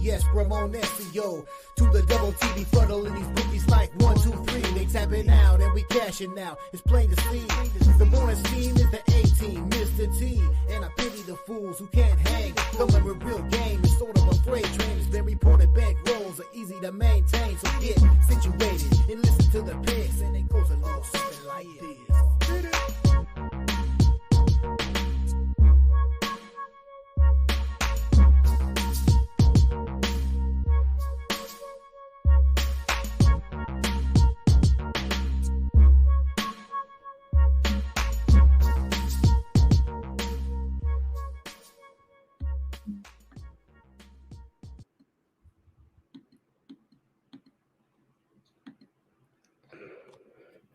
yes, Ramon SEO. To the double TV funneling these bookies like 1, 2, 3. They tapping out and we cashing out. It's plain to see. The bonus team is the A-team, Mr. T. And I pity the fools who can't hang. Coming with real game is sort of a freight train. It's been reported bank rolls are easy to maintain. So get situated and listen to the picks. And it goes a little something like this.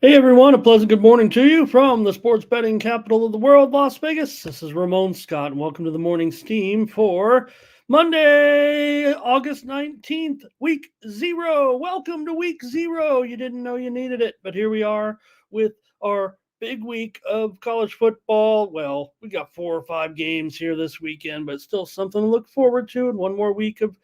Hey everyone, a pleasant good morning to you from the sports betting capital of the world, Las Vegas. This is Ramon Scott, and welcome to the morning steam for Monday, August 19th, week 0. Welcome to week 0. You didn't know you needed it, but here we are with our big week of college football. Well, we got 4 or 5 games here this weekend, but still something to look forward to, and one more week of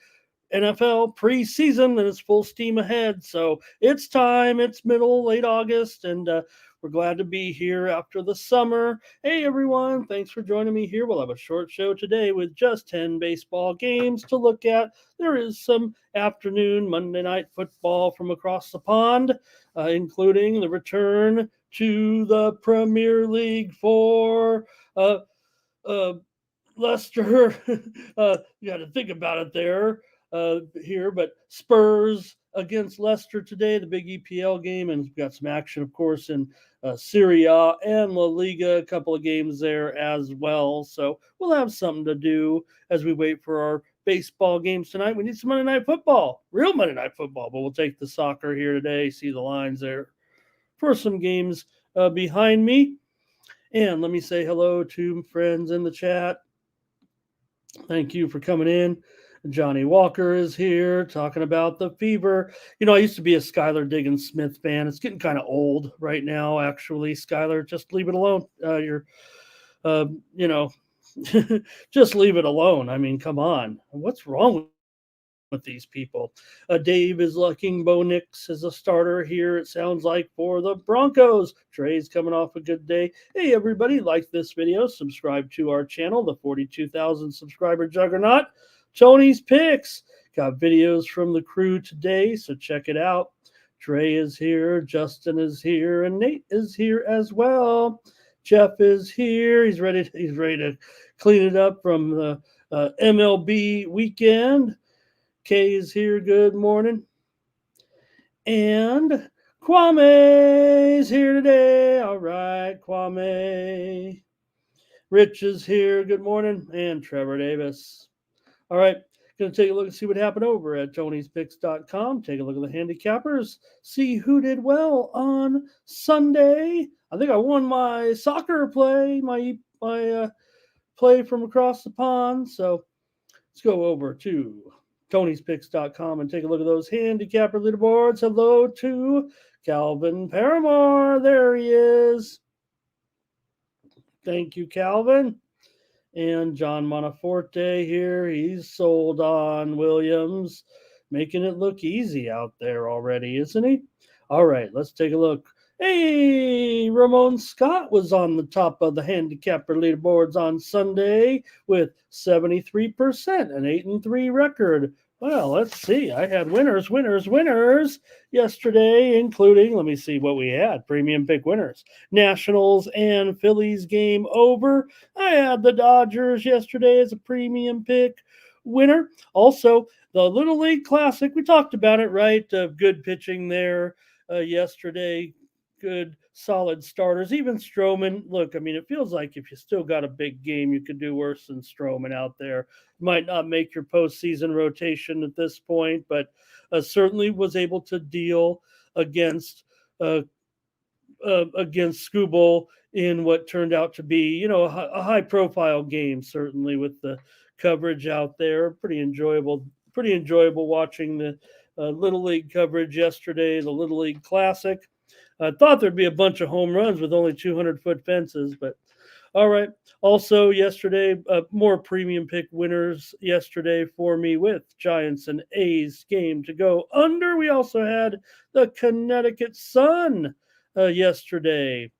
NFL preseason, and it's full steam ahead. So it's time. It's late August, and we're glad to be here after the summer. Hey, everyone. Thanks for joining me here. We'll have a short show today with just 10 baseball games to look at. There is some afternoon Monday night football from across the pond, including the return to the Premier League for Leicester. You got to think about it there. Here, but Spurs against Leicester today, the big EPL game, and we've got some action, of course, in Serie A and La Liga, a couple of games there as well. So we'll have something to do as we wait for our baseball games tonight. We need some Monday Night Football, real Monday Night Football, but we'll take the soccer here today, see the lines there for some games behind me. And let me say hello to friends in the chat. Thank you for coming in. Johnny Walker is here talking about the Fever. You know, I used to be a Skylar Diggins Smith fan. It's getting kind of old right now, actually. Skylar, just leave it alone. Just leave it alone. I mean, come on. What's wrong with these people? Dave is looking Bo Nix as a starter here, it sounds like, for the Broncos. Trey's coming off a good day. Hey, everybody, like this video. Subscribe to our channel, the 42,000 subscriber juggernaut. Tony's Picks. Got videos from the crew today, so check it out. Trey is here, Justin is here, and Nate is here as well. Jeff is here. He's ready to clean it up from the MLB weekend. Kay is here. Good morning. And Kwame is here today. All right, Kwame. Rich is here. Good morning. And Trevor Davis. All right, going to take a look and see what happened over at Tony'sPicks.com. Take a look at the handicappers, see who did well on Sunday. I think I won my soccer play, my play from across the pond. So let's go over to Tony'sPicks.com and take a look at those handicapper leaderboards. Hello to Calvin Paramore. There he is. Thank you, Calvin. And John Monaforte here. He's sold on Williams, making it look easy out there already, isn't he? All right, let's take a look. Hey, Ramon Scott was on the top of the handicapper leaderboards on Sunday with 73%, an 8-3 record. Well, let's see. I had winners yesterday, including, let me see what we had. Premium pick winners. Nationals and Phillies game over. I had the Dodgers yesterday as a premium pick winner. Also, the Little League Classic. We talked about it, right? Good pitching there yesterday. Good, solid starters. Even Stroman. Look, I mean, it feels like if you still got a big game, you could do worse than Stroman out there. Might not make your postseason rotation at this point, but certainly was able to deal against Skubal in what turned out to be, a high-profile game. Certainly with the coverage out there, pretty enjoyable watching the Little League coverage yesterday, the Little League Classic. I thought there'd be a bunch of home runs with only 200-foot fences, but All right. Also, yesterday, more premium pick winners yesterday for me with Giants and A's game to go under. We also had the Connecticut Sun yesterday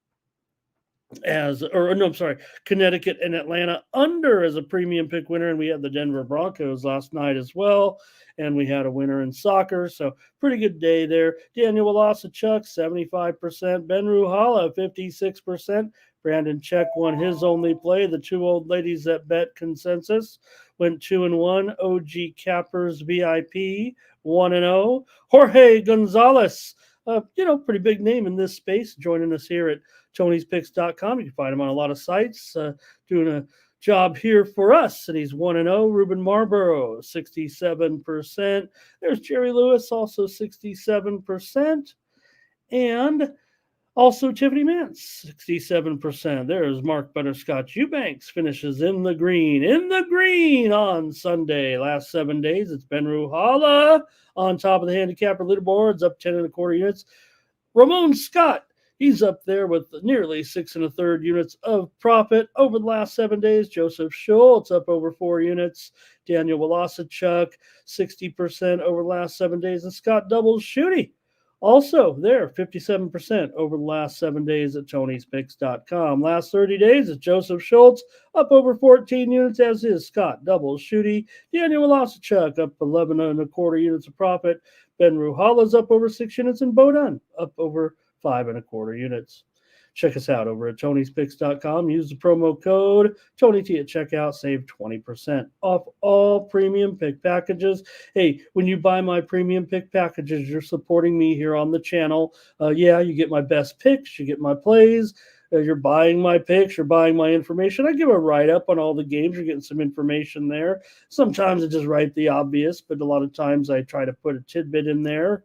I'm sorry, Connecticut and Atlanta under as a premium pick winner, and we had the Denver Broncos last night as well, and we had a winner in soccer, so pretty good day there. Daniel Chuck 75%, Ben Ruhala 56%, Brandon Check won his only play. The two old ladies that bet consensus went 2-1. OG Cappers VIP 1-0. Jorge Gonzalez, pretty big name in this space, joining us here at Tony'sPicks.com. You can find him on a lot of sites, doing a job here for us. And he's 1-0. Ruben Marlborough, 67%. There's Jerry Lewis, also 67%. And also Tiffany Mance, 67%. There's Mark Butterscotch Eubanks, finishes in the green. In the green on Sunday. Last 7 days, it's Ben Ruhala on top of the handicapper leaderboards, up 10.25 units. Ramon Scott, he's up there with nearly 6.33 units of profit over the last 7 days. Joseph Schultz up over 4 units. Daniel Walasachuk, 60% over the last 7 days. And Scott Doubles Shooty, also there, 57% over the last 7 days at Tony'sPicks.com. Last 30 days, it's Joseph Schultz up over 14 units, as is Scott Doubles Shooty. Daniel Walasachuk up 11.25 units of profit. Ben Ruhala's up over 6 units, and Bodun up over 5.25 units. Check us out over at Tony'sPicks.com. Use the promo code TonyT at checkout. Save 20% off all premium pick packages. Hey, when you buy my premium pick packages, you're supporting me here on the channel. You get my best picks. You get my plays. You're buying my picks. You're buying my information. I give a write-up on all the games. You're getting some information there. Sometimes I just write the obvious, but a lot of times I try to put a tidbit in there.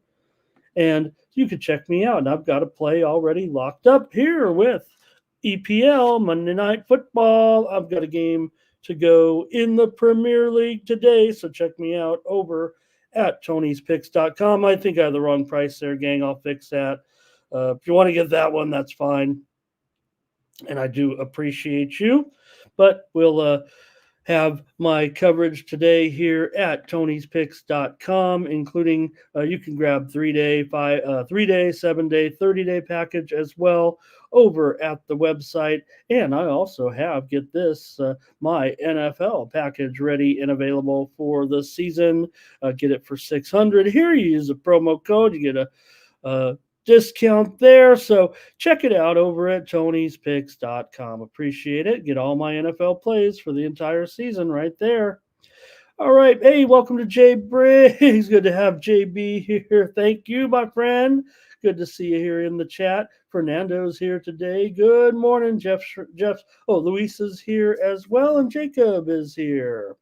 And you can check me out. And I've got a play already locked up here with EPL, Monday Night Football. I've got a game to go in the Premier League today. So check me out over at Tony'sPicks.com. I think I have the wrong price there, gang. I'll fix that. If you want to get that one, that's fine. And I do appreciate you. But we'll have my coverage today here at Tony'sPicks.com, including you can grab 3-day, 3-day, 7-day, 30-day package as well over at the website. And I also have, get this, my NFL package ready and available for the season. Get it for $600. Here you use a promo code, you get a discount there. So check it out over at Tony'sPicks.com. Appreciate it. Get all my NFL plays for the entire season right there. All right. Hey, welcome to Jay Briggs. Good to have JB here. Thank you, my friend. Good to see you here in the chat. Fernando's here today. Good morning, Jeff. Luis is here as well, and Jacob is here.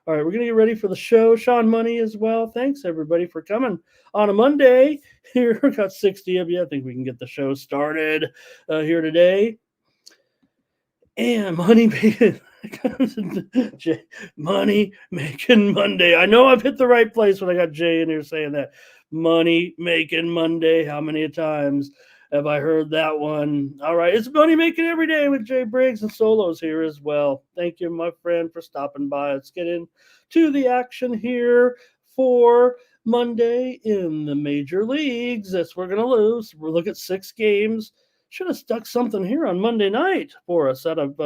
All right, we're going to get ready for the show. Sean Money as well. Thanks, everybody, for coming on a Monday. Here, we got 60 of you. I think we can get the show started here today. And Money Making Monday. I know I've hit the right place when I got Jay in here saying that. Money Making Monday. How many times have I heard that one? All right, it's Money Making every day with Jay Briggs, and Solo's here as well. Thank you, my friend, for stopping by. Let's get into the action here for Monday in the major leagues. That's we're going to lose. We'll look at 6 games. Should have stuck something here on Monday night for us out of,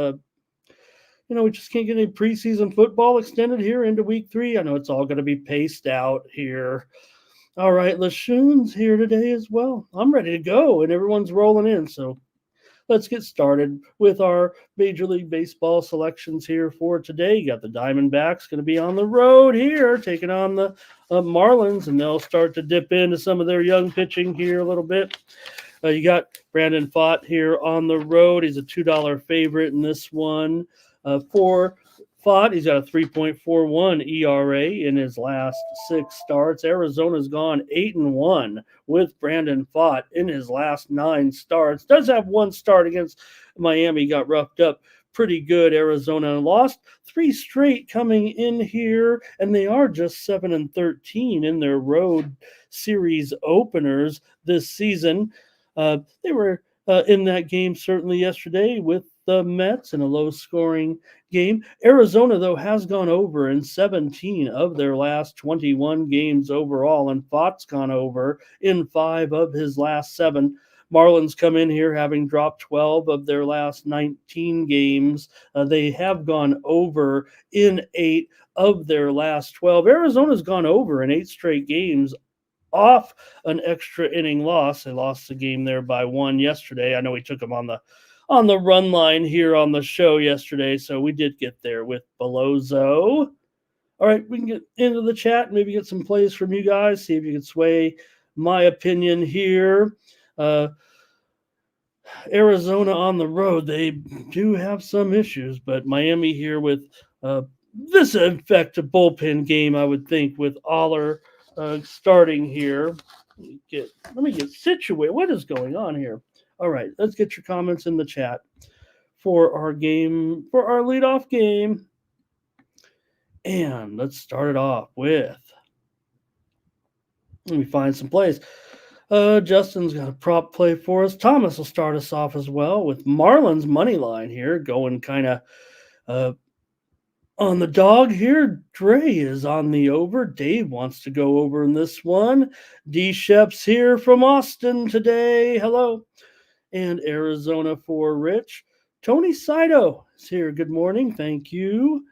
we just can't get any preseason football extended here into week 3. I know it's all going to be paced out here. All right, LeShun's here today as well. I'm ready to go, and everyone's rolling in. So let's get started with our Major League Baseball selections here for today. You got the Diamondbacks going to be on the road here, taking on the Marlins, and they'll start to dip into some of their young pitching here a little bit. You got Brandon Pfaadt here on the road. He's a $2 favorite in this one. For Pfaadt, he's got a 3.41 ERA in his last 6 starts. Arizona's gone 8-1 with Brandon Pfaadt in his last 9 starts. Does have 1 start against Miami, got roughed up pretty good. Arizona lost 3 straight coming in here, and they are just 7-13 in their road series openers this season. They were in that game certainly yesterday with the Mets in a low-scoring game. Arizona, though, has gone over in 17 of their last 21 games overall, and Fott's gone over in 5 of his last 7. Marlins come in here having dropped 12 of their last 19 games. They have gone over in 8 of their last 12. Arizona's gone over in 8 straight games off an extra inning loss. They lost the game there by 1 yesterday. I know we took them on the run line here on the show yesterday, so we did get there with Belozo. All right, we can get into the chat and maybe get some plays from you guys, see if you can sway my opinion here. Arizona on the road, they do have some issues, but Miami here with this effective bullpen game, I would think, with Aller starting here. Let me get situated. What is going on here? All right, let's get your comments in the chat for our game, for our leadoff game. And let's start it off with, let me find some plays. Justin's got a prop play for us. Thomas will start us off as well with Marlins money line here, going kind of on the dog here. Dre is on the over. Dave wants to go over in this one. D. Shep's here from Austin today. Hello. And Arizona for Rich. Tony Saito is here. Good morning. Thank you.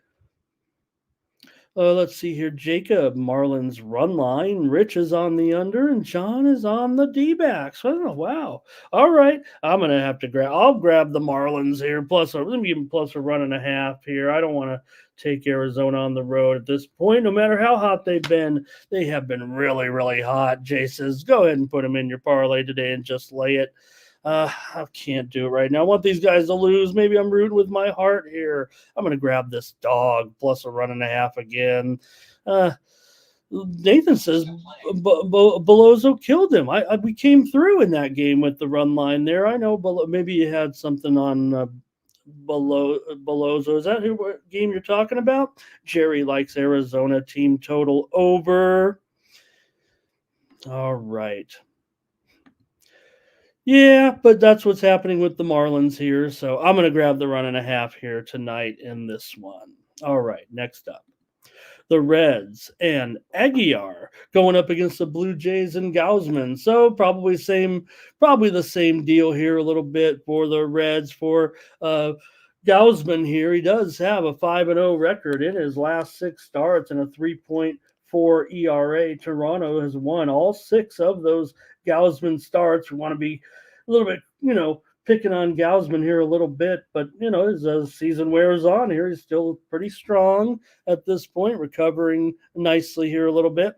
Let's see here. Jacob, Marlins run line. Rich is on the under, and John is on the D-backs. Oh, wow. All right. I'm going to have to I'll grab the Marlins here. Let me give them plus a run and a half here. I don't want to take Arizona on the road at this point. No matter how hot they've been, they have been really, really hot. Jay says, go ahead and put them in your parlay today and just lay it. I can't do it right now. I want these guys to lose. Maybe I'm rooting with my heart here. I'm going to grab this dog plus a run and a half again. Nathan says Belozo killed him. We came through in that game with the run line there. I know maybe you had something on Belozo. Is that what game you're talking about? Jerry likes Arizona team total over. All right. Yeah, but that's what's happening with the Marlins here. So I'm going to grab the run and a half here tonight in this one. All right, next up. The Reds and Aguilar going up against the Blue Jays and Gausman. So probably the same deal here a little bit for the Reds. For Gausman here, he does have a 5-0 record in his last 6 starts and a 3.4 ERA. Toronto has won all 6 of those Gausman starts. We want to be a little bit, picking on Gausman here a little bit, but as season wears on here, he's still pretty strong at this point, recovering nicely here a little bit.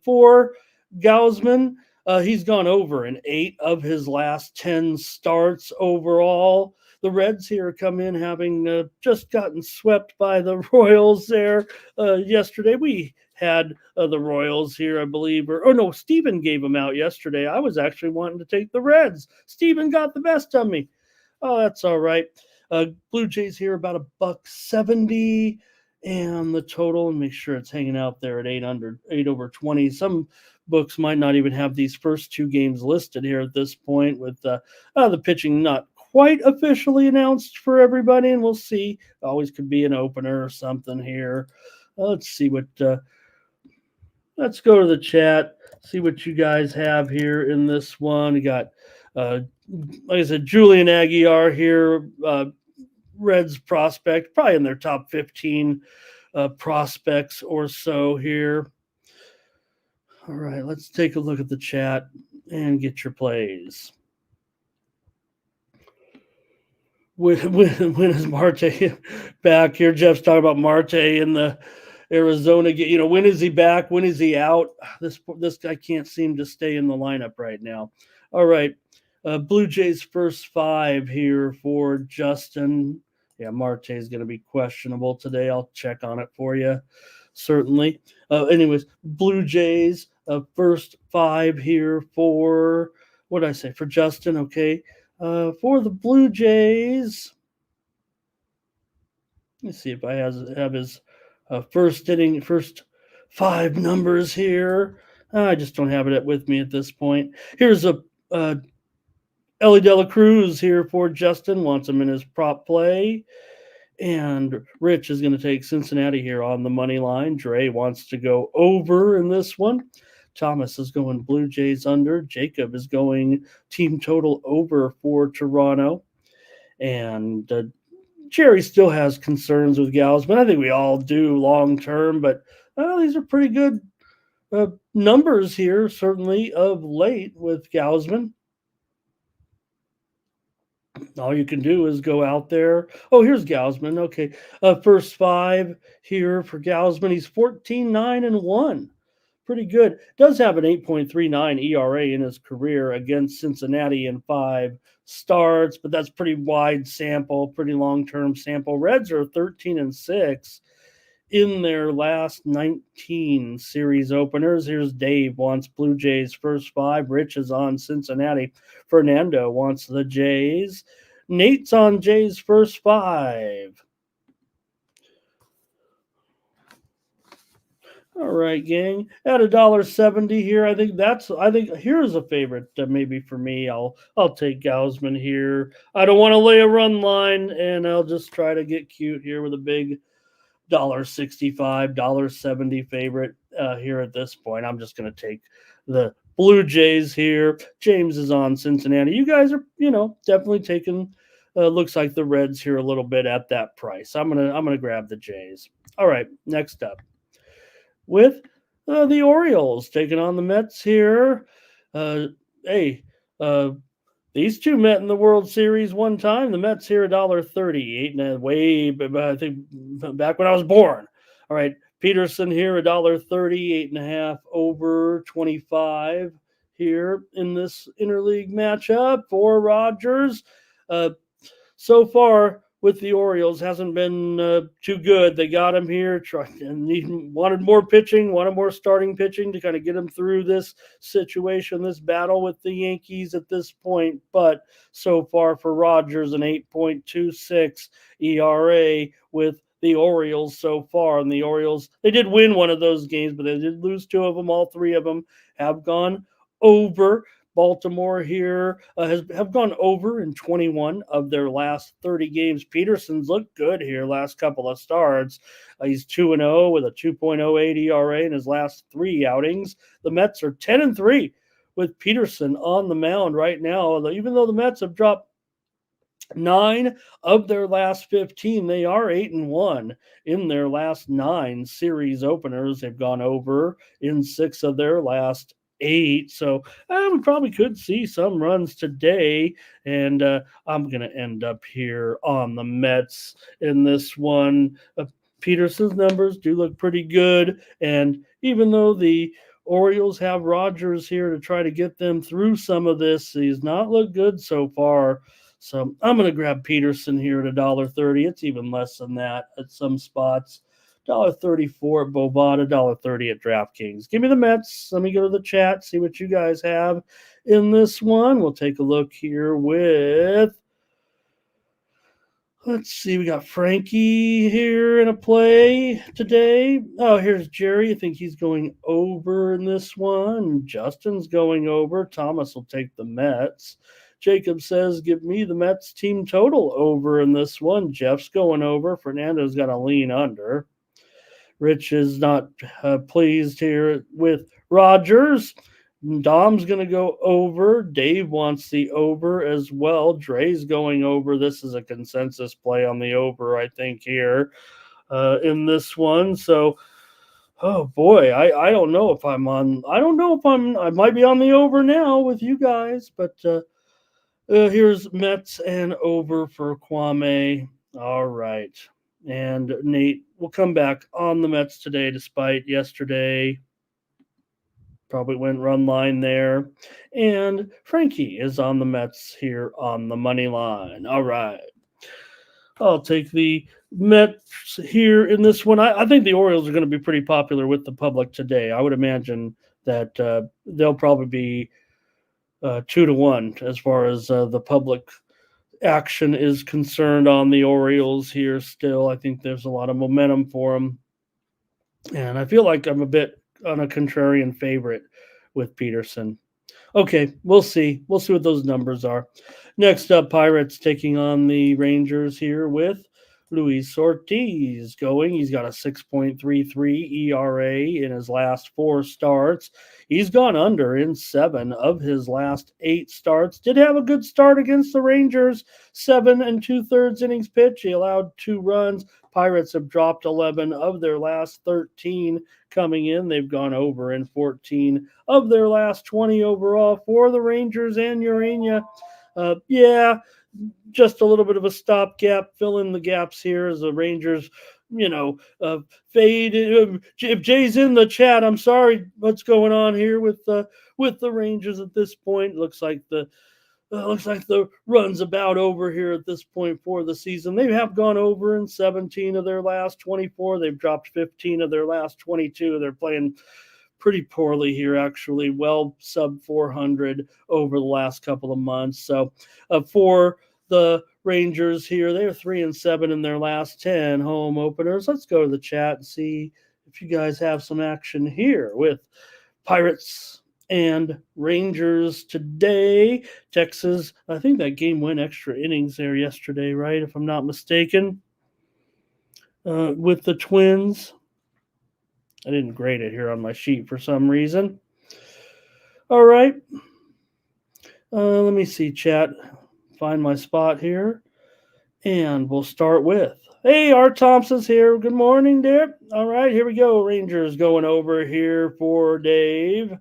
For Gausman, he's gone over in 8 of his last 10 starts overall. The Reds here come in having just gotten swept by the Royals there yesterday. We had the Royals here, I believe. Steven gave them out yesterday. I was actually wanting to take the Reds. Steven got the best of me. Oh, that's all right. Blue Jays here about $1.70. And the total, and make sure it's hanging out there at 8 over 20. Some books might not even have these first 2 games listed here at this point, with the pitching not quite officially announced for everybody, and we'll see. Always could be an opener or something here. Let's see what. Let's go to the chat, see what you guys have here in this one. We got, like I said, Julian Aguilar here, Reds prospect, probably in their top 15 prospects or so here. All right, let's take a look at the chat and get your plays. When is Marte back here? Jeff's talking about Marte in the Arizona game. When is he back? When is he out? This guy can't seem to stay in the lineup right now. All right. Blue Jays first 5 here for Justin. Yeah, Marte is going to be questionable today. I'll check on it for you, certainly. Anyways, Blue Jays first 5 here for, what did I say, for Justin, okay. For the Blue Jays, let's see if I have his first 5 numbers here. I just don't have it with me at this point. Here's a Ellie De La Cruz here for Justin, wants him in his prop play. And Rich is going to take Cincinnati here on the money line. Dre wants to go over in this one. Thomas is going Blue Jays under. Jacob is going team total over for Toronto. And Jerry still has concerns with Gausman. I think we all do long term, but these are pretty good numbers here, certainly of late with Gausman. All you can do is go out there. Oh, here's Gausman. Okay. First five here for Gausman. He's 14-9-1. Pretty good. Does have an 8.39 ERA in his career against Cincinnati in 5 starts, but that's pretty wide sample, pretty long-term sample. Reds are 13-6 in their last 19 series openers. Here's Dave wants Blue Jays first five. Rich is on Cincinnati. Fernando wants the Jays. Nate's on Jays first five. All right, gang. At $1.70 here, I think here's a favorite maybe for me. I'll take Gausman here. I don't want to lay a run line, and I'll just try to get cute here with a big $1.65, $1.70 favorite here at this point. I'm just going to take the Blue Jays here. James is on Cincinnati. You guys are, definitely taking. Looks like the Reds here a little bit at that price. I'm gonna grab the Jays. All right, next up with the Orioles taking on the Mets here. Hey, these two met in the World Series one time. The Mets here $1.30, and way I think back when I was born. All right, Peterson here $1.30, 8.5 over 25 here in this interleague matchup for Rogers. So far with the Orioles hasn't been too good. They got him here, wanted more pitching, wanted more starting pitching to kind of get him through this situation, this battle with the Yankees at this point. But so far for Rogers, an 8.26 ERA with the Orioles so far. And the Orioles, they did win one of those games, but they did lose two of them. All three of them have gone over. Baltimore here have gone over in 21 of their last 30 games. Peterson's looked good here last couple of starts. He's 2-0 with a 2.08 ERA in his last 3 outings. The Mets are 10-3 with Peterson on the mound right now. Even though the Mets have dropped 9 of their last 15, they are 8-1 in their last 9 series openers. They've gone over in 6 of their last 8, so we probably could see some runs today, and I'm going to end up here on the Mets in this one. Peterson's numbers do look pretty good, and even though the Orioles have Rogers here to try to get them through some of this, he's not looked good so far. So I'm going to grab Peterson here at $1.30. It's even less than that at some spots. $1.34 at Bovada, $1.30 at DraftKings. Give me the Mets. Let me go to the chat, see what you guys have in this one. We'll take a look here with, let's see, we got Frankie here in a play today. Oh, here's Jerry. I think he's going over in this one. Justin's going over. Thomas will take the Mets. Jacob says, give me the Mets team total over in this one. Jeff's going over. Fernando's got to lean under. Rich is not pleased here with Rogers. Dom's going to go over. Dave wants the over as well. Dre's going over. This is a consensus play on the over, I think, here in this one. So, oh boy, I don't know if I'm on. I don't know if I might be on the over now with you guys, but here's Mets and over for Kwame. All right. And Nate will come back on the Mets today, despite yesterday. Probably went run line there. And Frankie is on the Mets here on the money line. All right. I'll take the Mets here in this one. I think the Orioles are going to be pretty popular with the public today. I would imagine that they'll probably be 2-1 as far as the public action is concerned on the Orioles here still. I think there's a lot of momentum for them. And I feel like I'm a bit on a contrarian favorite with Peterson. Okay, we'll see. We'll see what those numbers are. Next up, Pirates taking on the Rangers here with Luis Ortiz going. He's got a 6.33 ERA in his last 4 starts. He's gone under in 7 of his last 8 starts. Did have a good start against the Rangers. 7 2/3 innings pitch. He allowed 2 runs. Pirates have dropped 11 of their last 13 coming in. They've gone over in 14 of their last 20 overall for the Rangers and Urania. Yeah, just a little bit of a stopgap, fill in the gaps here as the Rangers, fade. If Jay's in the chat, I'm sorry, what's going on here with the Rangers at this point? Looks like the run's about over here at this point for the season. They have gone over in 17 of their last 24. They've dropped 15 of their last 22. They're playing pretty poorly here, actually, well sub 400 over the last couple of months. So for the Rangers here, they're 3-7 in their last 10 home openers. Let's go to the chat and see if you guys have some action here with Pirates and Rangers today. Texas, I think that game went extra innings there yesterday, right? If I'm not mistaken, with the Twins. I didn't grade it here on my sheet for some reason. All right. Let me see, chat. Find my spot here. And we'll start with, hey, Art Thompson's here. Good morning, dear. All right, here we go. Rangers going over here for Dave.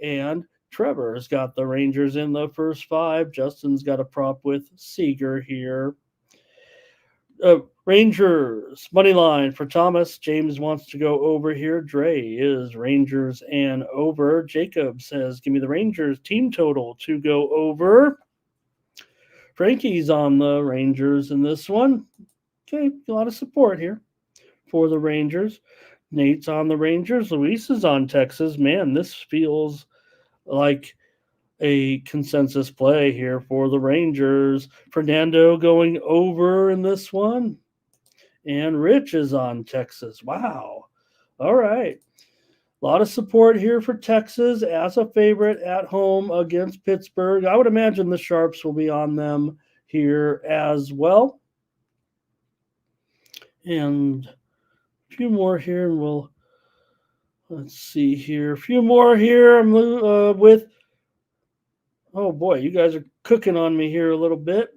And Trevor's got the Rangers in the first 5. Justin's got a prop with Seager here. Rangers money line for Thomas. James wants to go over here. Dre is Rangers and over. Jacob says, give me the Rangers team total to go over. Frankie's on the Rangers in this one. Okay, a lot of support here for the Rangers. Nate's on the Rangers. Luis is on Texas. Man, this feels like a consensus play here for the Rangers. Fernando going over in this one. And Rich is on Texas. Wow. All right. A lot of support here for Texas as a favorite at home against Pittsburgh. I would imagine the Sharps will be on them here as well. And a few more here, and let's see here. A few more here. I'm with, oh boy, you guys are cooking on me here a little bit.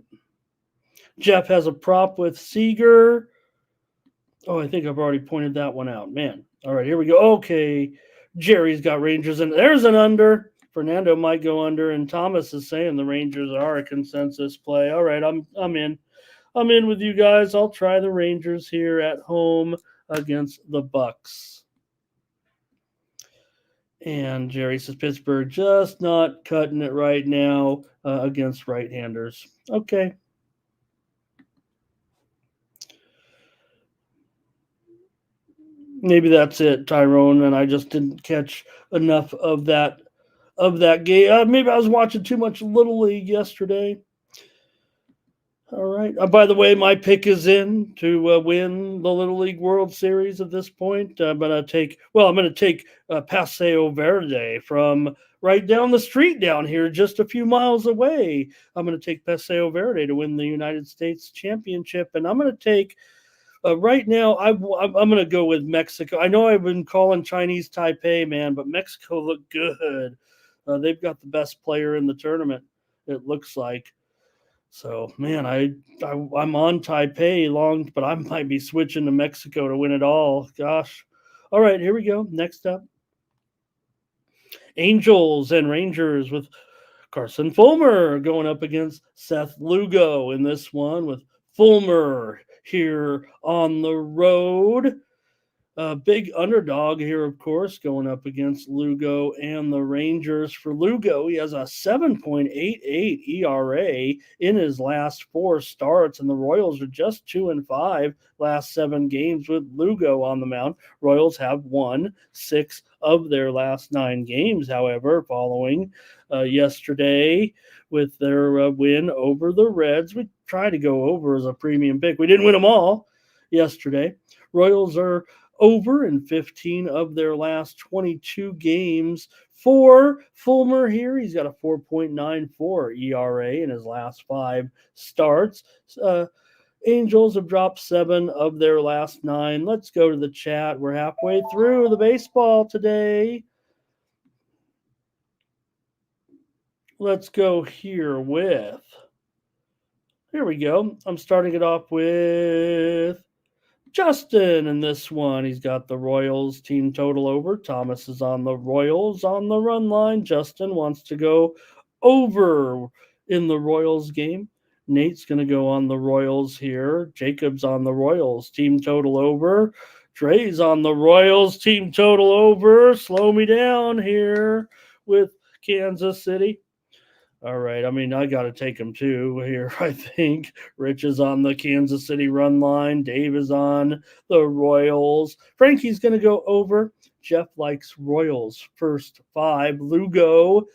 Jeff has a prop with Seager. Oh, I think I've already pointed that one out. Man. All right, here we go. Okay. Jerry's got Rangers, and there's an under. Fernando might go under, and Thomas is saying the Rangers are a consensus play. All right, I'm in. I'm in with you guys. I'll try the Rangers here at home against the Bucks. And Jerry says Pittsburgh just not cutting it right now against right-handers. Okay. Maybe that's it, Tyrone, and I just didn't catch enough of that game. Maybe I was watching too much Little League yesterday. All right. By the way, my pick is in to win the Little League World Series at this point. I'm going to take Paseo Verde from right down the street down here, just a few miles away. I'm going to take Paseo Verde to win the United States Championship, and I'm going to take right now, I'm going to go with Mexico. I know I've been calling Chinese Taipei, man, but Mexico looked good. They've got the best player in the tournament, it looks like. So, man, I'm on Taipei but I might be switching to Mexico to win it all. Gosh. All right, here we go. Next up, Angels and Rangers with Carson Fulmer going up against Seth Lugo in this one, with Fulmer here on the road. Big underdog here, of course, going up against Lugo and the Rangers. For Lugo, he has a 7.88 ERA in his last 4 starts, and the Royals are just 2-5 last 7 games with Lugo on the mound. Royals have won 6 of their last 9 games, however, following yesterday with their win over the Reds. We try to go over as a premium pick. We didn't win them all yesterday. Royals are over in 15 of their last 22 games. For Fulmer here, he's got a 4.94 ERA in his last 5 starts. Angels have dropped 7 of their last 9. Let's go to the chat. We're halfway through the baseball today. Let's go here with. Here we go. I'm starting it off with Justin in this one. He's got the Royals team total over. Thomas is on the Royals on the run line. Justin wants to go over in the Royals game. Nate's going to go on the Royals here. Jacob's on the Royals team total over. Dre's on the Royals team total over. Slow me down here with Kansas City. All right. I mean, I got to take him too here, I think. Rich is on the Kansas City run line. Dave is on the Royals. Frankie's going to go over. Jeff likes Royals first 5. Lugo,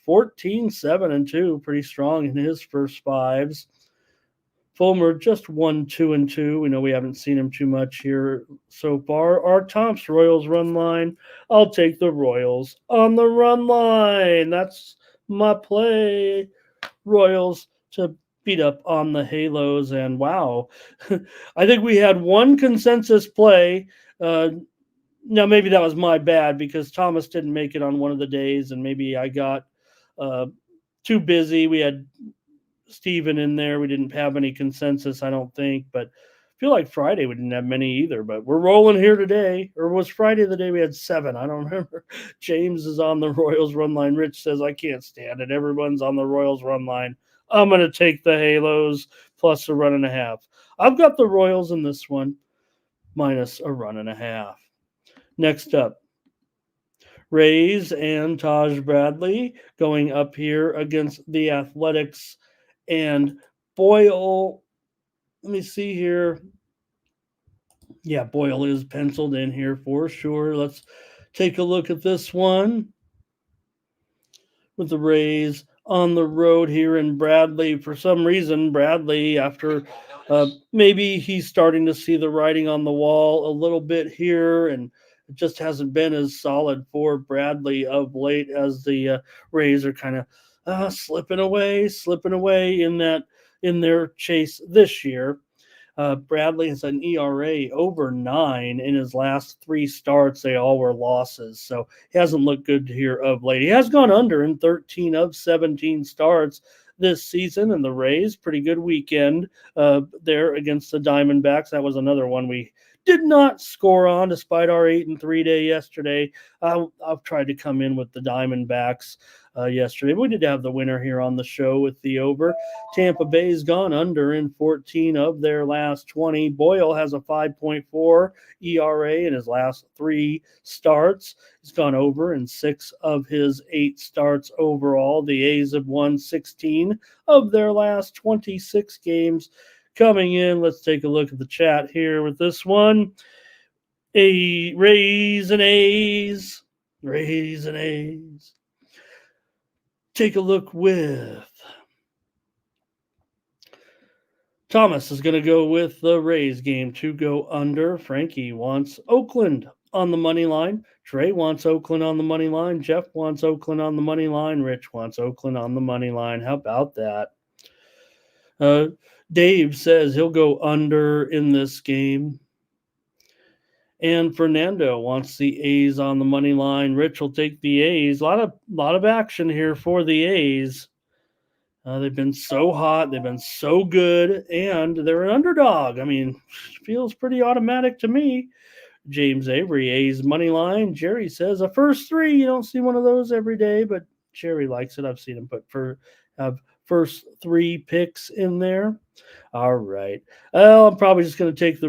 14, 7, and 2. Pretty strong in his first 5s. Fulmer, just 1, 2, and 2. We know we haven't seen him too much here so far. Art Tom's Royals run line. I'll take the Royals on the run line. That's my play. Royals to beat up on the Halos. And wow, I think we had one consensus play. Now, maybe that was my bad because Thomas didn't make it on one of the days, and maybe I got too busy. We had Steven in there. We didn't have any consensus, I don't think, but I feel like Friday we didn't have many either, but we're rolling here today. Or was Friday the day we had 7? I don't remember. James is on the Royals run line. Rich says, I can't stand it. Everyone's on the Royals run line. I'm going to take the Halos plus a 1.5. I've got the Royals in this one minus a 1.5. Next up, Rays and Taj Bradley going up here against the Athletics and Boyle. Let me see here. Yeah, Boyle is penciled in here for sure. Let's take a look at this one with the Rays on the road here in Bradley. For some reason, Bradley, after maybe he's starting to see the writing on the wall a little bit here, and it just hasn't been as solid for Bradley of late as the Rays are kind of slipping away in their chase this year. Bradley has an ERA over 9 in his last 3 starts. They all were losses, so he hasn't looked good here of late. He has gone under in 13 of 17 starts this season, and the Rays, pretty good weekend there against the Diamondbacks. That was another one we did not score on despite our 8-3 day yesterday. I've tried to come in with the Diamondbacks yesterday. We did have the winner here on the show with the over. Tampa Bay's gone under in 14 of their last 20. Boyle has a 5.4 ERA in his last 3 starts. He's gone over in 6 of his 8 starts overall. The A's have won 16 of their last 26 games. Coming in, let's take a look at the chat here with this one. Rays and A's. Rays and A's. Take a look with Thomas is going to go with the Rays game to go under. Frankie wants Oakland on the money line. Trey wants Oakland on the money line. Jeff wants Oakland on the money line. Rich wants Oakland on the money line. How about that? Dave says he'll go under in this game. And Fernando wants the A's on the money line. Rich will take the A's. A lot of action here for the A's. They've been so hot. They've been so good. And they're an underdog. I mean, feels pretty automatic to me. James Avery, A's money line. Jerry says a first 3. You don't see one of those every day, but Jerry likes it. I've seen him have first 3 picks in there. All right. Well, I'm probably just going to take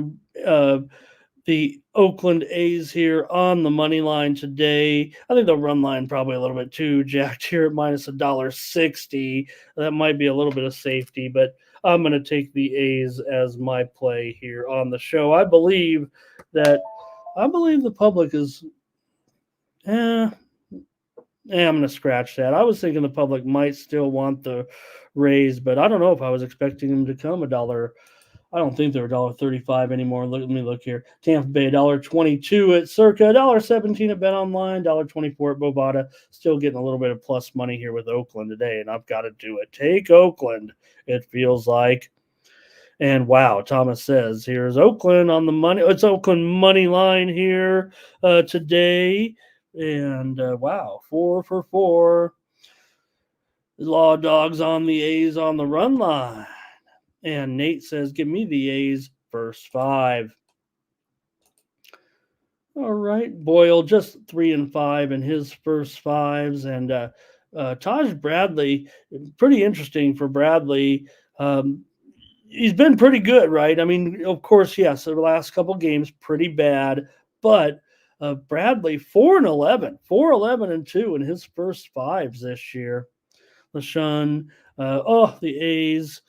the Oakland A's here on the money line today. I think the run line probably a little bit too jacked here at minus $1.60. That might be a little bit of safety, but I'm going to take the A's as my play here on the show. I believe the public is I'm going to scratch that. I was thinking the public might still want the Rays, but I don't know if I was expecting them to come I don't think they're $1.35 anymore. Let me look here. Tampa Bay $1.22 at Circa, $1.17 at Bet Online, $1.24 at Bovada. Still getting a little bit of plus money here with Oakland today, and I've got to do it. Take Oakland, it feels like. And wow, Thomas says here's Oakland on the money. It's Oakland money line here today. And wow, 4 for 4. Law Dogs on the A's on the run line. And Nate says, give me the A's first 5. All right. Boyle just 3 and 5 in his first 5s. And Taj Bradley, pretty interesting for Bradley. He's been pretty good, right? I mean, of course, yes, the last couple games pretty bad, but Bradley 4-11, 4-11-2 in his first 5s this year. LaShawn, the A's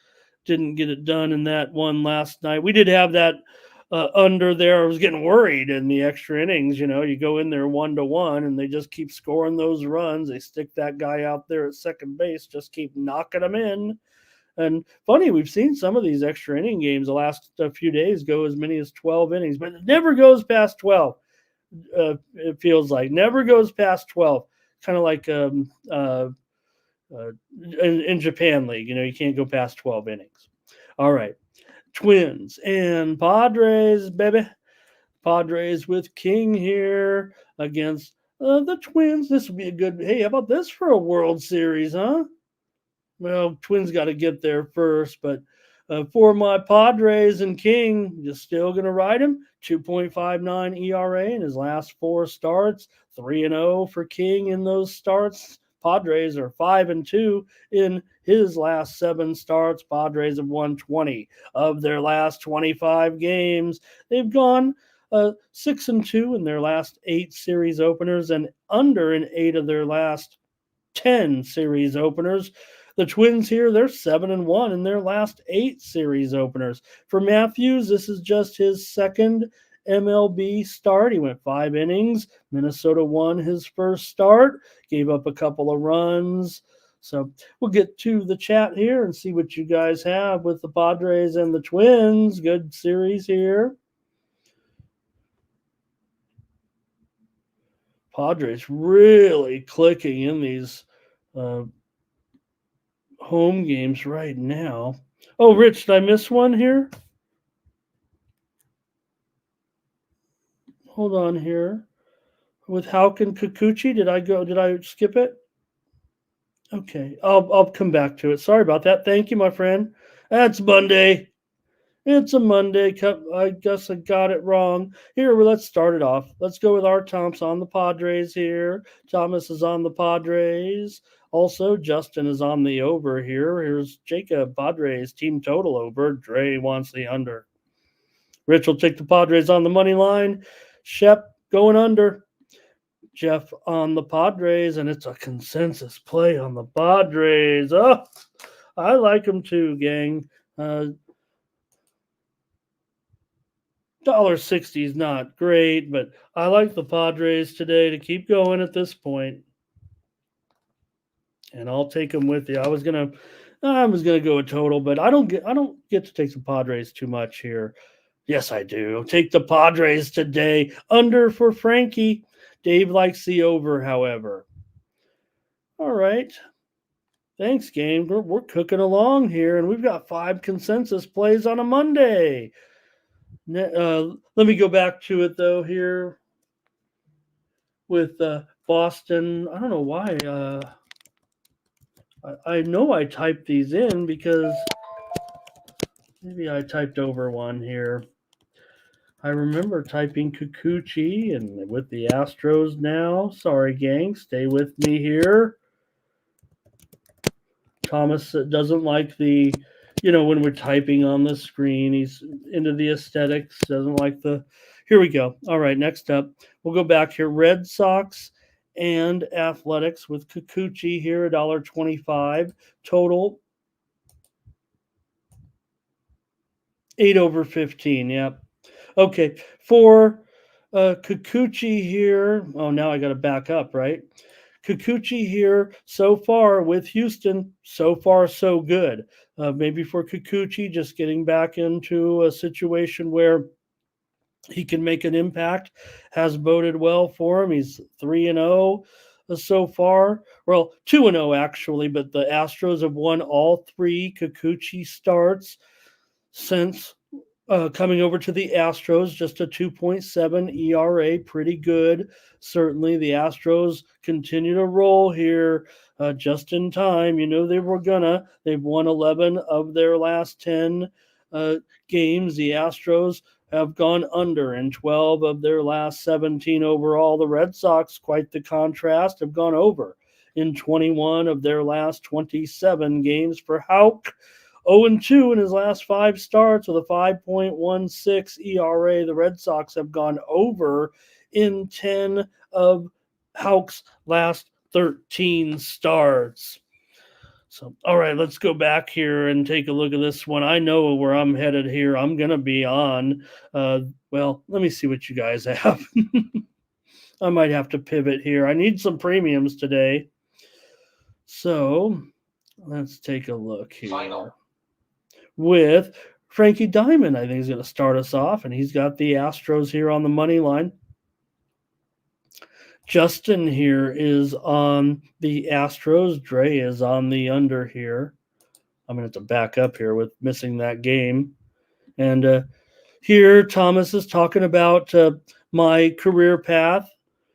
didn't get it done in that one last night. We did have that under there. I was getting worried in the extra innings. You go in there 1-1 and they just keep scoring those runs. They stick that guy out there at second base, just keep knocking them in. And funny, we've seen some of these extra inning games the last few days go as many as 12 innings, but it never goes past 12. It feels like never goes past 12. Kind of like in Japan League, you can't go past 12 innings. All right, Twins and Padres, baby. Padres with King here against the Twins. This would be a good. Hey, how about this for a World Series, huh? Well, Twins got to get there first, but for my Padres and King, just still going to ride him. 2.59 ERA in his last 4 starts, 3-0 for King in those starts. Padres are 5-2 in his last 7 starts. Padres have won 20 of their last 25 games. They've gone 6-2 in their last 8 series openers and under in 8 of their last 10 series openers. The Twins here, they're 7-1 in their last 8 series openers. For Matthews, this is just his second MLB start. He went 5 innings. Minnesota won his first start, gave up a couple of runs. So we'll get to the chat here and see what you guys have with the Padres and the Twins. Good series here. Padres really clicking in these home games right now. Oh, Rich, did I miss one here? Hold on here. With Houck and Kikuchi, did I skip it? Okay, I'll come back to it. Sorry about that. Thank you, my friend. That's Monday. It's a Monday. I guess I got it wrong. Here, let's start it off. Let's go with our Thompson on the Padres here. Thomas is on the Padres. Also, Justin is on the over here. Here's Jacob, Padres, team total over. Dre wants the under. Rich will take the Padres on the money line. Shep going under. Jeff on the Padres, and it's a consensus play on the Padres. Oh, I like them too, gang. $1.60 is not great, but I like the Padres today to keep going at this point. And I'll take them with you. I was gonna go a total, but I don't get to take the Padres too much here. Yes, I do. I'll take the Padres today. Under for Frankie. Dave likes the over, however. All right. Thanks, gang. We're cooking along here, and we've got 5 consensus plays on a Monday. Let me go back to it, though, here with Boston. I don't know why. I know I typed these in because maybe I typed over one here. I remember typing Kikuchi and with the Astros now. Sorry, gang. Stay with me here. Thomas doesn't like the, when we're typing on the screen, he's into the aesthetics, doesn't like the. Here we go. All right, next up, we'll go back here. Red Sox and Athletics with Kikuchi here, $1.25. Total 8/15. Yep. Okay, for Kikuchi here. Oh, now I got to back up, right? Kikuchi here so far with Houston, so far so good. maybe for Kikuchi, just getting back into a situation where he can make an impact, has boded well for him. He's 3-0 so far. Well, 2-0 actually, but the Astros have won all three Kikuchi starts since coming over to the Astros. Just a 2.7 ERA, pretty good. Certainly, the Astros continue to roll here just in time. You know they were gonna. They've won 11 of their last 10 uh, games. The Astros have gone under in 12 of their last 17 overall. The Red Sox, quite the contrast, have gone over in 21 of their last 27 games. For Houck, 0-2 in his last 5 starts with a 5.16 ERA. The Red Sox have gone over in 10 of Houck's last 13 starts. So, all right, let's go back here and take a look at this one. I know where I'm headed here. I'm going to be on, well, let me see what you guys have. I might have to pivot here. I need some premiums today. So, let's take a look here. Final. With Frankie Diamond, I think he's going to start us off, and he's got the Astros here on the money line. Justin here is on the Astros. Dre is on the under here. I'm going to have to back up here with missing that game. And here Thomas is talking about my career path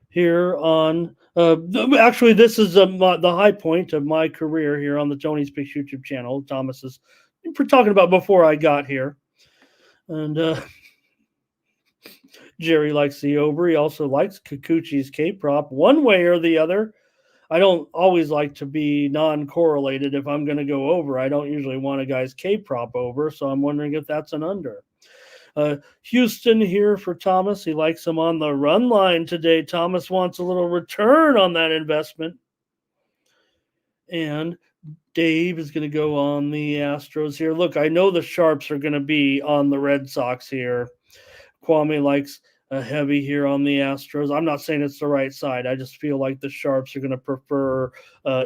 here on actually this is the high point of my career here on the Tony's Picks YouTube channel. Thomas is talking about before I got here. And Jerry likes the over. He also likes Kikuchi's K-prop one way or the other. I don't always like to be non-correlated if I'm going to go over. I don't usually want a guy's K-prop over, so I'm wondering if that's an under. Houston here for Thomas. He likes him on the run line today. Thomas wants a little return on that investment. And Dave is going to go on the Astros here. Look, I know the Sharps are going to be on the Red Sox here. Kwame likes a heavy here on the Astros. I'm not saying it's the right side. I just feel like the Sharps are going to prefer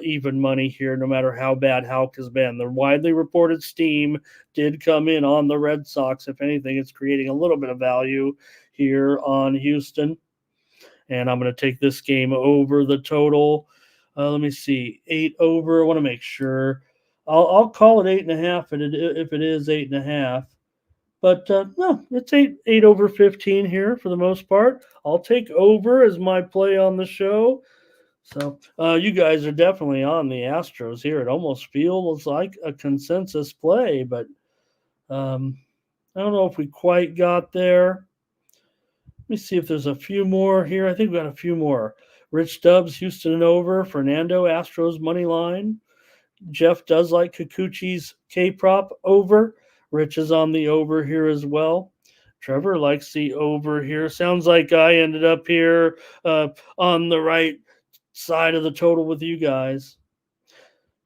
even money here, no matter how bad Houck has been. The widely reported steam did come in on the Red Sox. If anything, it's creating a little bit of value here on Houston. And I'm going to take this game over the total. Let me see, 8 over. I want to make sure. I'll call it 8.5 if it is 8.5. But no, it's 8 over 15 here for the most part. I'll take over as my play on the show. So you guys are definitely on the Astros here. It almost feels like a consensus play, but I don't know if we quite got there. Let me see if there's a few more here. I think we got a few more. Rich Stubbs, Houston and over. Fernando, Astros money line. Jeff does like Kikuchi's K-prop over. Rich is on the over here as well. Trevor likes the over here. Sounds like I ended up here on the right side of the total with you guys.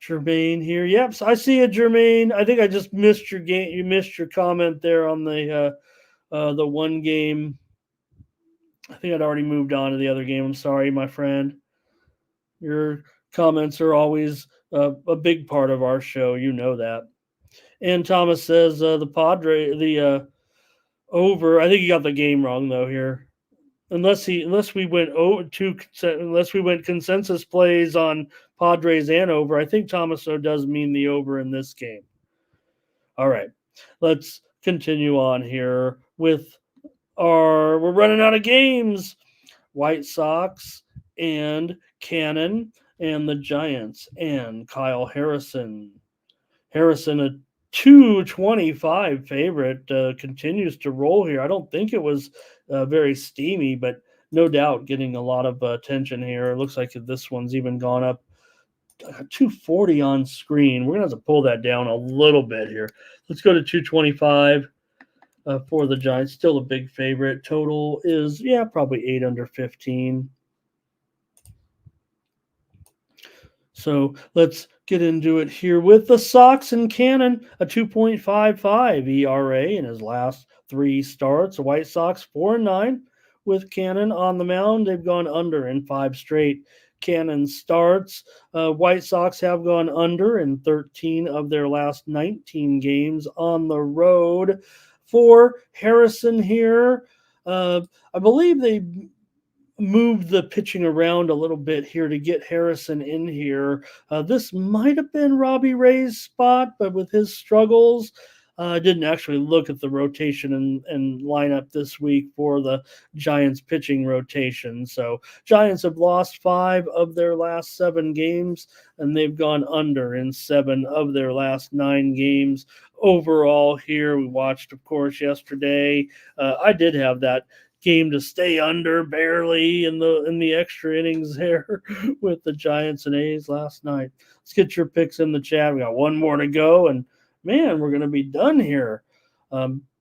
Jermaine here. Yep, so I see you, Jermaine. I think I just missed your game. You missed your comment there on the one game. I think I'd already moved on to the other game. I'm sorry, my friend. Your comments are always a big part of our show. You know that. And Thomas says the over. I think he got the game wrong though here. Unless we went consensus plays on Padres and over. I think Thomas does mean the over in this game. All right, let's continue on here with we're running out of games. White Sox and Cannon and the Giants and Kyle Harrison. Harrison, a 225 favorite, continues to roll here. I don't think it was very steamy, but no doubt getting a lot of attention here. It looks like this one's even gone up 240 on screen. We're going to have to pull that down a little bit here. Let's go to 225 for the Giants. Still a big favorite. Total is, probably 8 under 15. So let's get into it here with the Sox and Cannon, a 2.55 ERA in his last 3 starts. The White Sox 4-9 with Cannon on the mound. They've gone under in 5 straight. Cannon starts. White Sox have gone under in 13 of their last 19 games on the road. For Harrison here, I believe they moved the pitching around a little bit here to get Harrison in here. This might have been Robbie Ray's spot, but with his struggles, I didn't actually look at the rotation and lineup this week for the Giants pitching rotation. So Giants have lost 5 of their last 7 games, and they've gone under in 7 of their last 9 games. Overall here, we watched, of course, yesterday. I did have that game to stay under barely in the extra innings there with the Giants and A's last night. Let's get your picks in the chat. We got one more to go, and man, we're gonna be done here.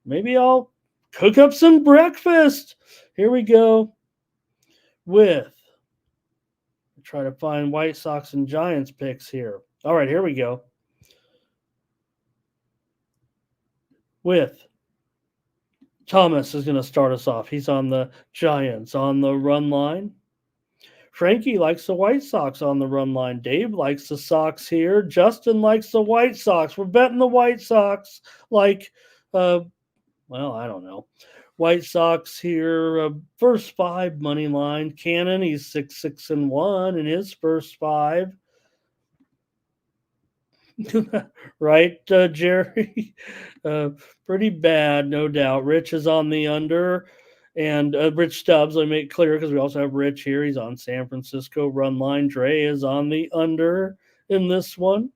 Maybe I'll cook up some breakfast. Here we go with try to find White Sox and Giants picks here. All right, here we go. With Thomas is going to start us off. He's on the Giants on the run line. Frankie likes the White Sox on the run line. Dave likes the Sox here. Justin likes the White Sox. We're betting the White Sox like, I don't know. White Sox here, first 5 money line. Cannon, he's 6-6-1 in his first 5. Right, Jerry? Pretty bad, no doubt. Rich is on the under, and Rich Stubbs, let me make it clear because we also have Rich here. He's on San Francisco run line. Dre is on the under in this one.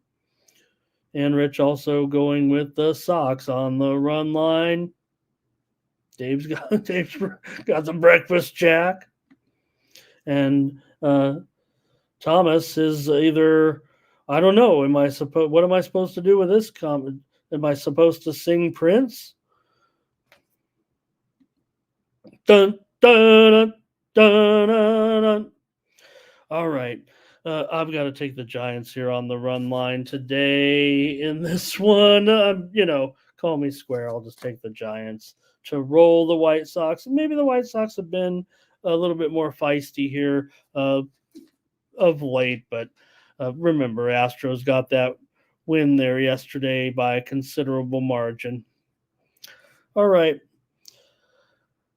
And Rich also going with the Sox on the run line. Dave's got some breakfast jack. And Thomas is either... I don't know. What am I supposed to do with this comment? Am I supposed to sing Prince? Dun, dun, dun, dun, dun. All right. I've got to take the Giants here on the run line today in this one. Call me square. I'll just take the Giants to roll the White Sox. Maybe the White Sox have been a little bit more feisty here of late, but remember, Astros got that win there yesterday by a considerable margin. All right.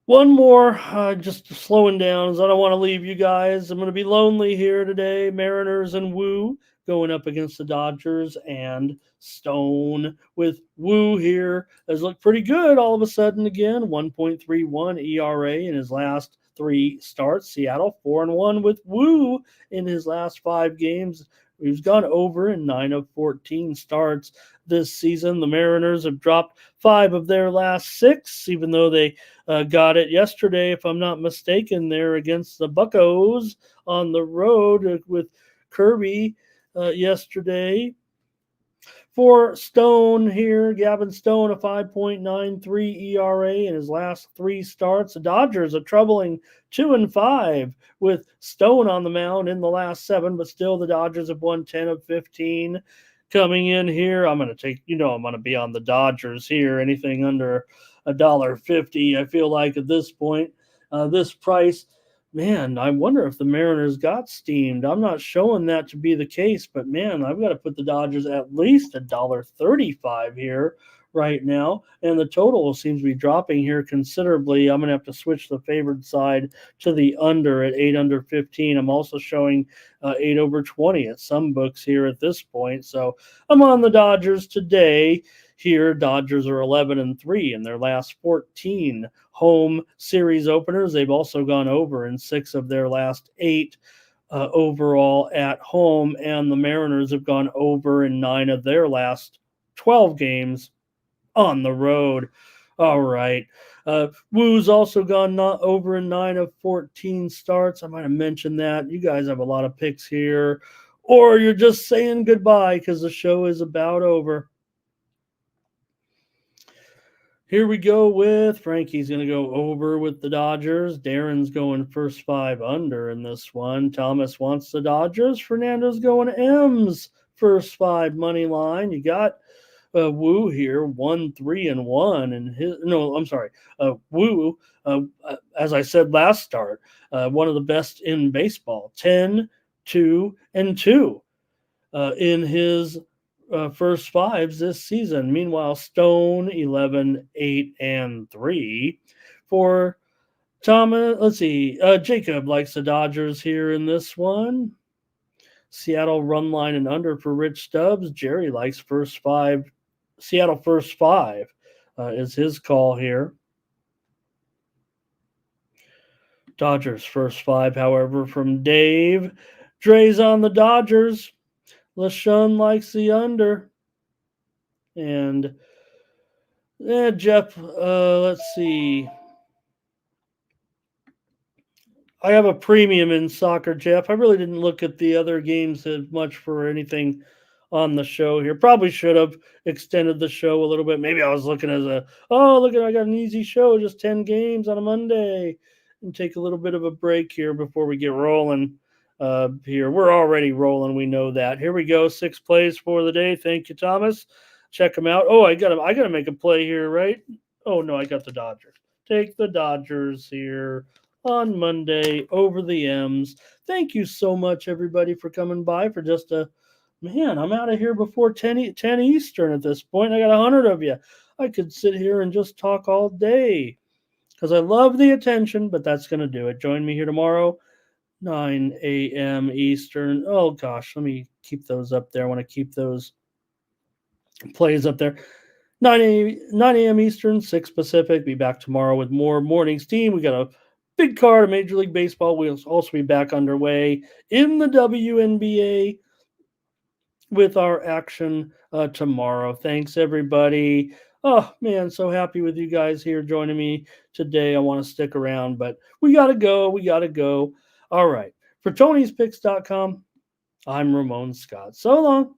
One more, just slowing down, as I don't want to leave you guys. I'm going to be lonely here today. Mariners and Woo going up against the Dodgers, and Stone with Woo here has looked pretty good all of a sudden again. 1.31 ERA in his last 3 starts. Seattle 4-1 with Woo in his last 5 games. He's gone over in 9 of 14 starts this season. The Mariners have dropped 5 of their last 6, even though they got it yesterday, if I'm not mistaken, there against the Buccos on the road with Kirby yesterday. For Stone here, Gavin Stone, a 5.93 ERA in his last 3 starts. The Dodgers a troubling 2-5 with Stone on the mound in the last 7, but still the Dodgers have won 10 of 15. Coming in here, I'm going to be on the Dodgers here. Anything under $1.50, I feel like at this point, this price. Man, I wonder if the Mariners got steamed. I'm not showing that to be the case, but man, I've got to put the Dodgers at least $1.35 here right now, and the total seems to be dropping here considerably. I'm going to have to switch the favored side to the under at 8 under 15. I'm also showing 8 over 20 at some books here at this point, so I'm on the Dodgers today. Here, Dodgers are 11-3 in their last 14 home series openers. They've also gone over in 6 of their last 8 overall at home, and the Mariners have gone over in 9 of their last 12 games on the road. All right. Woo's also gone over in 9 of 14 starts. I might have mentioned that. You guys have a lot of picks here, or you're just saying goodbye because the show is about over. Here we go with Frankie's going to go over with the Dodgers. Darren's going first 5 under in this one. Thomas wants the Dodgers. Fernando's going M's first 5 money line. You got Woo here, 1-3-1, and Woo, as I said last start, one of the best in baseball. 10, 2-2 in his first fives this season. Meanwhile, Stone 11-8-3 for Thomas. Let's see. Jacob likes the Dodgers here in this one. Seattle run line and under for Rich Stubbs. Jerry likes first five. Seattle first five is his call here. Dodgers first five, however, from Dave. Dre's on the Dodgers. LaShun likes the under. And Jeff, let's see. I have a premium in soccer, Jeff. I really didn't look at the other games as much for anything on the show here. Probably should have extended the show a little bit. Maybe I was looking as I got an easy show, just 10 games on a Monday, and take a little bit of a break here before we get rolling here. We're already rolling. We know that. Here we go. 6 plays for the day. Thank you, Thomas. Check them out. Oh, I gotta make a play here, right? Oh no, I got the Dodgers. Take the Dodgers here on Monday over the M's. Thank you so much, everybody, for coming by for just man, I'm out of here before 10 Eastern at this point. I got 100 of you. I could sit here and just talk all day because I love the attention, but that's going to do it. Join me here tomorrow, 9 a.m. Eastern. Oh, gosh, let me keep those up there. I want to keep those plays up there. 9 a.m. Eastern, 6 Pacific. Be back tomorrow with more Mornings Team. We got a big card of Major League Baseball. We'll also be back underway in the WNBA with our action tomorrow. Thanks, everybody. Oh, man, so happy with you guys here joining me today. I want to stick around, but we got to go. We got to go. All right. For Tony'sPicks.com, I'm Ramon Scott. So long.